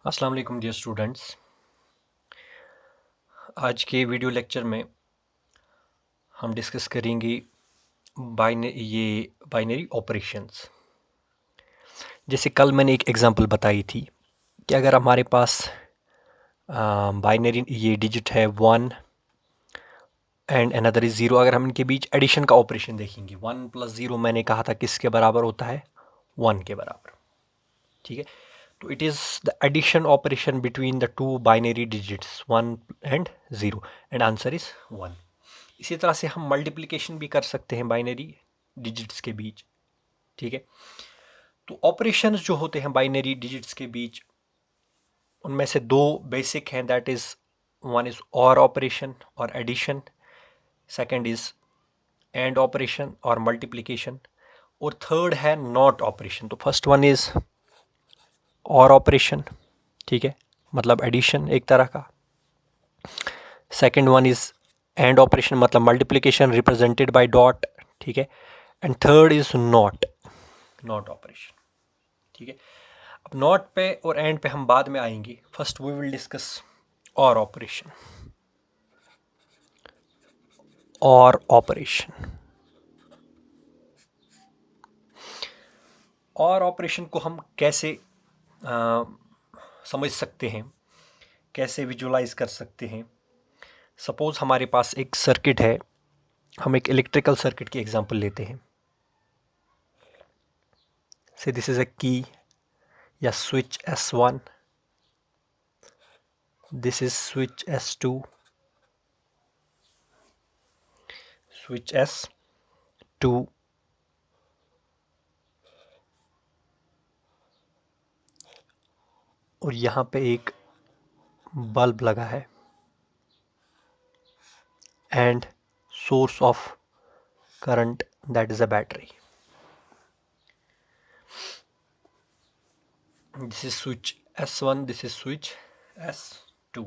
अस्सलाम वालेकुम dear students. आज के वीडियो लेक्चर में हम डिस्कस करेंगे बाइनरी ऑपरेशंस। जैसे कल मैंने एक एग्जांपल बताई थी कि अगर हमारे पास बाइनरी ये डिजिट है 1 एंड अनदर इज़ 0, अगर हम इनके बीच एडिशन का ऑपरेशन देखेंगे 1 + 0 मैंने कहा था किसके बराबर होता है, 1 के बराबर। ठीक है, तो it is the addition operation between the two binary digits 1 and 0 and answer is 1। इसी तरह से हम मल्टीप्लिकेशन भी कर सकते हैं बाइनरी डिजिट्स के बीच। ठीक है, तो ऑपरेशंस जो होते हैं बाइनरी डिजिट्स के बीच उनमें से दो बेसिक हैं, that is one is or operation और addition, second is and operation और मल्टीप्लिकेशन, और थर्ड है नॉट ऑपरेशन। तो first one is or operation, ठीक है, मतलब एडिशन एक तरह का। Second one is and operation, मतलब मल्टीप्लिकेशन रिप्रेजेंटेड बाय डॉट, ठीक है, and third is not operation. ठीक है, अब नॉट पे और एंड पे हम बाद में आएंगे, फर्स्ट वी विल डिस्कस और ऑपरेशन। और ऑपरेशन को हम कैसे समझ सकते हैं, कैसे विजुलाइज कर सकते हैं। सपोज हमारे पास एक सर्किट है, हम एक इलेक्ट्रिकल सर्किट की एग्जांपल लेते हैं। से दिस इज अ की या switch S1, this is switch S2, switch S2, और यहाँ पे एक बल्ब लगा है and source of current that is a battery. This is switch S1, this is switch S2.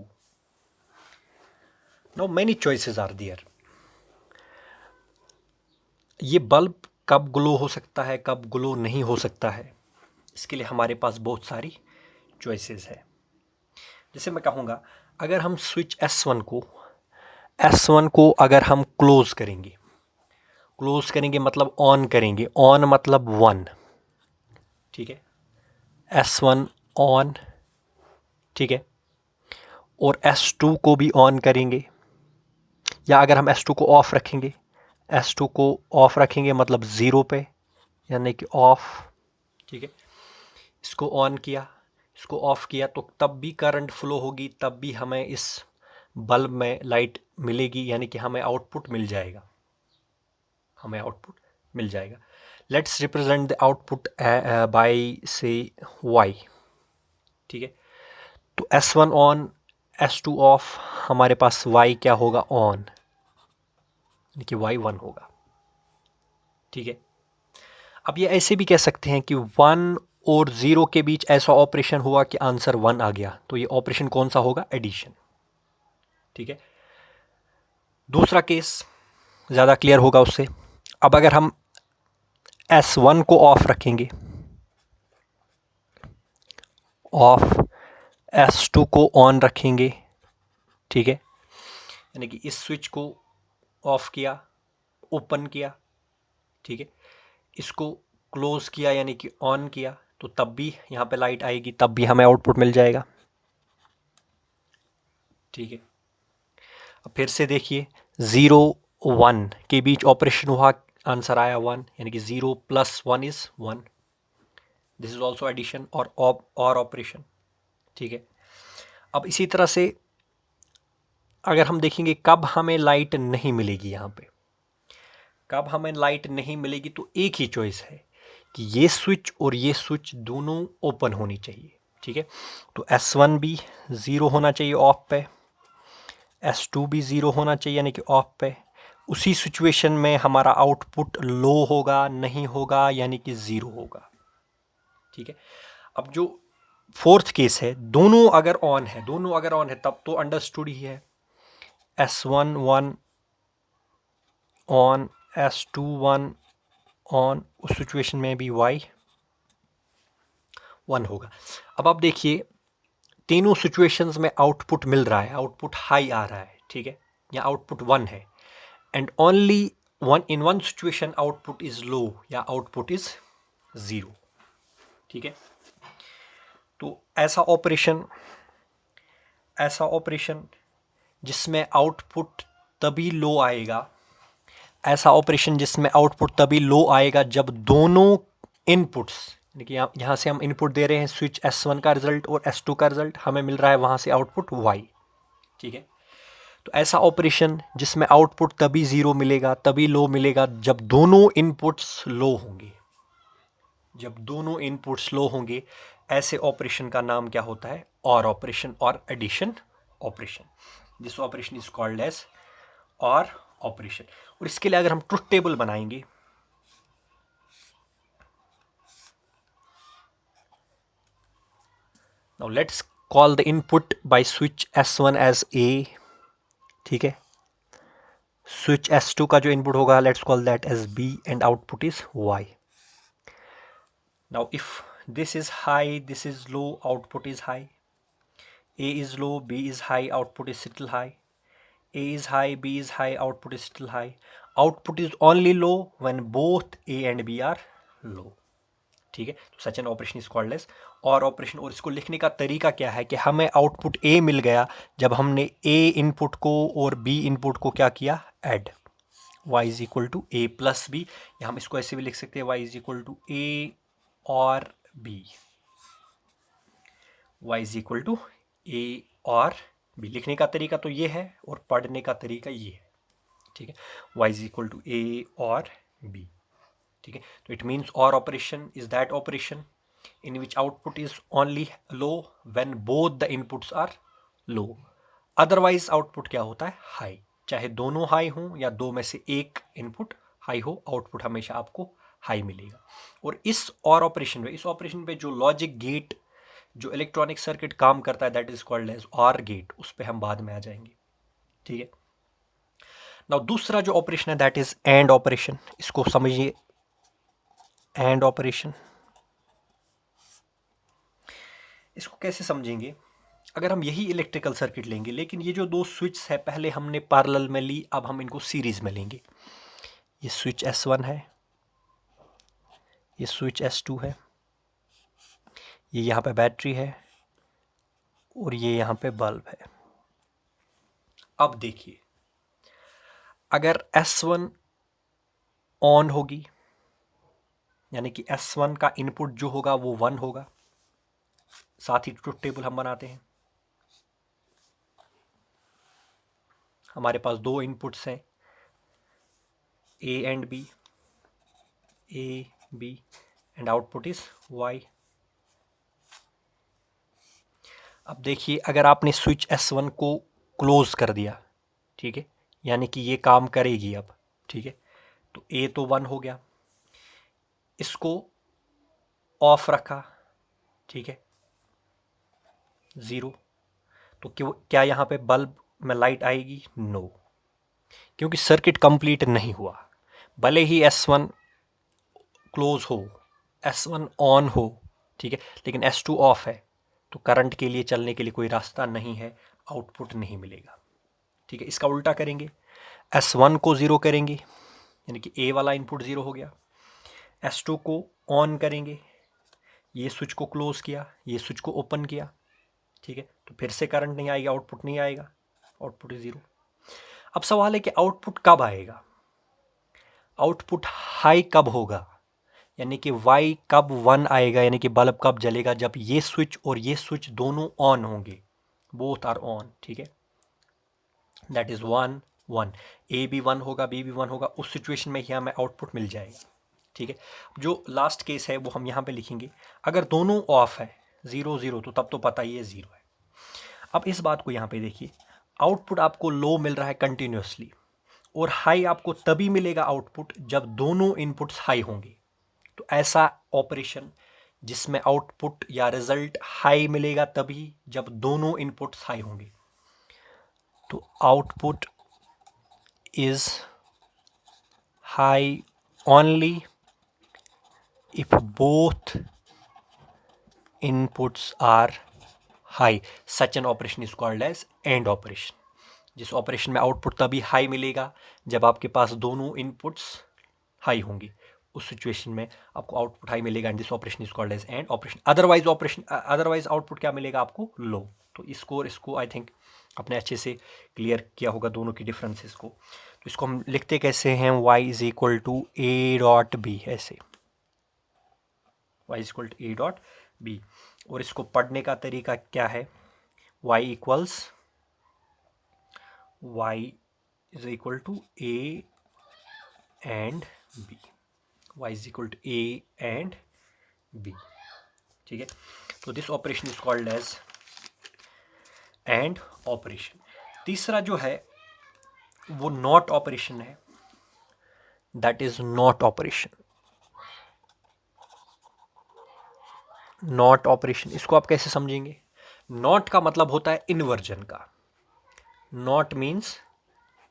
Now many choices are there. ये bulb कब glow हो सकता है, कब ग्लो नहीं हो सकता है, इसके लिए हमारे पास बहुत सारी चॉइसेस है। जैसे मैं कहूँगा, अगर हम स्विच S1 को अगर हम क्लोज करेंगे मतलब ऑन करेंगे, ऑन मतलब 1, ठीक है, S1 ऑन, ठीक है, और S2 को भी ऑन करेंगे, या अगर हम S2 को ऑफ रखेंगे, S2 को ऑफ रखेंगे मतलब 0 पे, यानी कि ऑफ, ठीक है, इसको ऑन किया, इसको ऑफ किया, तो तब भी करंट फ्लो होगी, तब भी हमें इस बल्ब में लाइट मिलेगी, यानी कि हमें आउटपुट मिल जाएगा, let's represent the output by से y। ठीक है, तो S1 ऑन, S2 ऑफ, हमारे पास y क्या होगा, ऑन, यानी कि y 1 होगा। ठीक है, अब ये ऐसे भी कह सकते हैं कि 1 और 0 के बीच ऐसा ऑपरेशन हुआ कि आंसर 1 आ गया, तो ये ऑपरेशन कौन सा होगा, एडिशन। ठीक है, दूसरा केस ज़्यादा क्लियर होगा उससे। अब अगर हम S1 को ऑफ रखेंगे, ऑफ, S2 को ऑन रखेंगे, ठीक है, यानी कि इस स्विच को ऑफ किया, ओपन किया, ठीक है, इसको क्लोज किया यानी कि ऑन किया, तो तब भी यहाँ पे लाइट आएगी, तब भी हमें आउटपुट मिल जाएगा। ठीक है, अब फिर से देखिए, 0 1 के बीच ऑपरेशन हुआ, आंसर आया 1, यानी कि 0 + 1 is 1। This is also addition or operation. ठीक है, अब इसी तरह से अगर हम देखेंगे कब हमें लाइट नहीं मिलेगी, यहाँ पे कब हमें लाइट नहीं मिलेगी, तो एक ही चॉइस है कि ये स्विच और ये स्विच दोनों ओपन होनी चाहिए। ठीक है, तो S1 भी 0 होना चाहिए ऑफ पे, S2 भी 0 होना चाहिए यानी कि ऑफ पे। उसी सिचुएशन में हमारा आउटपुट लो होगा, नहीं होगा, यानी कि 0 होगा। ठीक है, अब जो फोर्थ केस है, दोनों अगर ऑन है तब तो अंडरस्टूड ही है, S1 1 ऑन, S2 1 ऑन, उस सिचुएशन में भी y 1 होगा। अब आप देखिए, तीनों सिचुएशंस में आउटपुट मिल रहा है, आउटपुट हाई आ रहा है, ठीक है, या आउटपुट 1 है, and only in one situation output is low या आउटपुट इज 0, ठीक है। तो ऐसा ऑपरेशन जिसमें आउटपुट तभी लो आएगा, ऐसा ऑपरेशन जिसमें आउटपुट तभी लो आएगा जब दोनों इनपुट्स, देखिए यहाँ से हम इनपुट दे रहे हैं स्विच S1 का रिजल्ट और S2 का रिजल्ट, हमें मिल रहा है वहाँ से आउटपुट Y, ठीक है। तो ऐसा ऑपरेशन जिसमें आउटपुट तभी 0 मिलेगा, तभी लो मिलेगा जब दोनों इनपुट्स लो होंगे, जब दोनों इनपुट्स लो होंगे, ऐसे ऑपरेशन का नाम क्या होता है? और ऑपरेशन और addition operation. This operation is called as or operation. और इसके लिए अगर हम ट्रुथ टेबल बनाएंगे, now let's call the input by switch S1 as A, ठीक है। स्विच S2 का जो इनपुट होगा let's call that as B and output is Y. Now if this is high, this is low, output is high. A is low, B is high, output is still high. A is high, B is high, output is still high. Output is only low when both A and B are low. ठीक है, तो such an operation is called as or operation. और इसको लिखने का तरीका क्या है कि हमें आउटपुट A मिल गया जब हमने A इनपुट को और B इनपुट को क्या किया? Add. Y is equal to A plus B, या हम इसको ऐसे भी लिख सकते हैं Y is equal to A or B, y is equal to A or B। लिखने का तरीका तो ये है और पढ़ने का तरीका ये है, ठीक है। y is equal to A or B, ठीक है। तो it means or operation is that operation in which output is only low when both the inputs are low, otherwise output क्या होता है? हाई। चाहे दोनों हाई हों या दो में से एक इनपुट हाई हो, आउटपुट हमेशा आपको हाई मिलेगा। और इस और ऑपरेशन पे, इस ऑपरेशन पे जो लॉजिक गेट, जो इलेक्ट्रॉनिक सर्किट काम करता है दैट इज कॉल्ड एज और गेट, उस पे हम बाद में आ जाएंगे, ठीक है। नाउ दूसरा जो ऑपरेशन है दैट इज एंड ऑपरेशन। इसको समझिए, एंड ऑपरेशन इसको कैसे समझेंगे? अगर हम यही इलेक्ट्रिकल सर्किट लेंगे, लेकिन ये जो दो स्विच है पहले हमने पैरेलल में ली, अब हम इनको सीरीज में लेंगे। ये स्विच S1 है, ये स्विच S2 है, ये यहाँ पे बैटरी है और ये यहाँ पे बल्ब है। अब देखिए, अगर S1 ऑन होगी यानी कि S1 का इनपुट जो होगा वो 1 होगा। साथ ही ट्रुथ टेबल हम बनाते हैं। हमारे पास दो इनपुट्स हैं A and B, A B and output is Y। अब देखिए, अगर आपने स्विच S1 को क्लोज कर दिया, ठीक है, यानी कि ये काम करेगी अब, ठीक है, तो A तो 1 हो गया, इसको ऑफ रखा, ठीक है, 0, तो क्या यहाँ पे बल्ब में लाइट आएगी? नो, क्योंकि सर्किट कंप्लीट नहीं हुआ। भले ही S1 क्लोज हो, S1 ऑन हो, ठीक है, लेकिन S2 ऑफ है, तो करंट के लिए चलने के लिए कोई रास्ता नहीं है, आउटपुट नहीं मिलेगा, ठीक है। इसका उल्टा करेंगे, S1 को 0 करेंगे यानी कि A वाला इनपुट 0 हो गया, S2 को ऑन करेंगे, ये स्विच को क्लोज किया, ये स्विच को ओपन किया, ठीक है, तो फिर से करंट नहीं आएगा, आउटपुट नहीं आएगा, आउटपुट इज 0। अब सवाल है कि आउटपुट कब आएगा? आउटपुट हाई कब होगा? यानी कि Y कब 1 आएगा, यानी कि बल्ब कब जलेगा? जब ये स्विच और ये स्विच दोनों ऑन होंगे, बोथ आर ऑन, ठीक है, दैट इज 1 1, A भी 1 होगा, B भी 1 होगा, उस सिचुएशन में ही हमें आउटपुट मिल जाएगा, ठीक है। जो लास्ट केस है वो हम यहाँ पे लिखेंगे, अगर दोनों ऑफ है 0 0, तो तब तो पता ही है 0 है। अब इस बात को यहाँ पे देखिए, आउटपुट आपको लो मिल रहा है कंटिन्यूसली, और हाई आपको तभी मिलेगा आउटपुट जब दोनों इनपुट्स हाई होंगे। तो ऐसा ऑपरेशन जिसमें आउटपुट या रिजल्ट हाई मिलेगा तभी जब दोनों इनपुट्स हाई होंगे। तो output is high only if both inputs are high, such an operation is called as and operation. जिस ऑपरेशन में आउटपुट तभी हाई मिलेगा जब आपके पास दोनों इनपुट्स हाई होंगी, उस सिचुएशन में आपको आउटपुट हाई मिलेगा and this operation is called as and operation. Otherwise output क्या मिलेगा आपको? लो। तो इसको आई थिंक आपने अच्छे से क्लियर किया होगा दोनों की डिफरेंसेस को। तो इसको हम लिखते कैसे हैं? y is equal to A dot B, ऐसे y is equal to A dot B. और इसको पढ़ने का तरीका क्या है? y is equal to A and B, y is equal to A and B. ठीक है, तो this operation is called as and operation. तीसरा जो है वो नॉट ऑपरेशन है, that is not operation. Not operation, इसको आप कैसे समझेंगे? नॉट का मतलब होता है इन्वर्जन का। नॉट मीन्स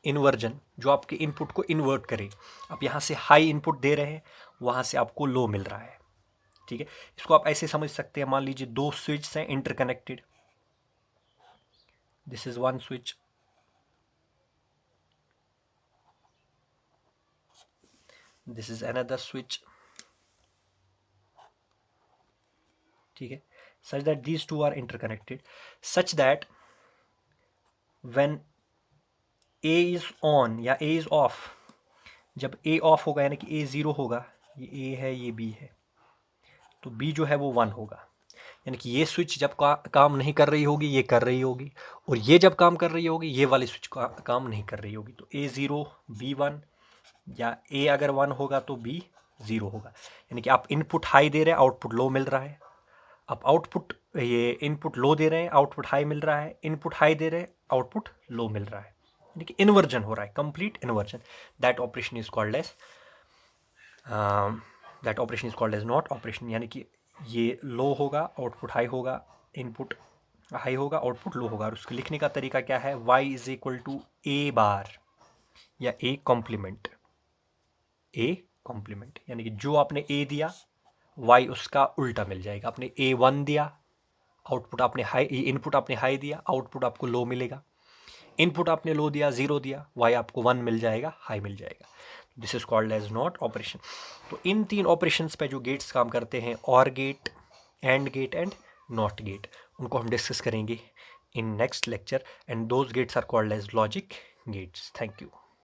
इन्वर्जन, जो आपके इनपुट को इन्वर्ट करे। आप यहाँ से हाई इनपुट दे रहे हैं, वहाँ से आपको लो मिल रहा है। ठीक है, इसको आप ऐसे समझ सकते हैं, मान लीजिए दो स्विच हैं interconnected, this is one switch, this is another switch. ठीक है, such that these two are interconnected, such that when A is on या A is off, जब A ऑफ होगा यानी कि A ज़ीरो होगा, ये A है ये B है, तो B जो है वो 1 होगा। यानी कि ये स्विच जब काम नहीं कर रही होगी ये कर रही होगी, और ये जब काम कर रही होगी ये वाली स्विच काम नहीं कर रही होगी। तो A ज़ीरो B 1, या A अगर 1 होगा तो B ज़ीरो होगा। यानी कि आप इनपुट हाई दे रहे हैं, आउटपुट लो मिल रहा है। आप आउटपुट ये इनपुट लो दे रहे हैं, आउटपुट हाई मिल रहा है। इनपुट हाई दे रहे हैं, आउटपुट लो मिल रहा है। यानी कि इन्वर्जन हो रहा है, complete inversion. That operation is called as not operation. यानी कि ये लो होगा, आउटपुट हाई होगा, इनपुट हाई होगा, आउटपुट लो होगा। और उसके लिखने का तरीका क्या है? y is equal to A bar या ए कॉम्प्लीमेंट। ए कॉम्प्लीमेंट यानी कि जो आपने ए दिया y उसका उल्टा मिल जाएगा। आपने A1 दिया, आउटपुट आपने हाई, इनपुट आपने हाई दिया, आउटपुट आपको लो मिलेगा। इनपुट आपने लो दिया, ज़ीरो दिया, y आपको 1 मिल जाएगा, हाई मिल जाएगा। This is called as not operation. तो इन तीन ऑपरेशंस पे जो गेट्स काम करते हैं, और गेट एंड नॉट गेट, उनको हम डिस्कस करेंगे in next lecture, and those gates are called as logic gates. Thank you.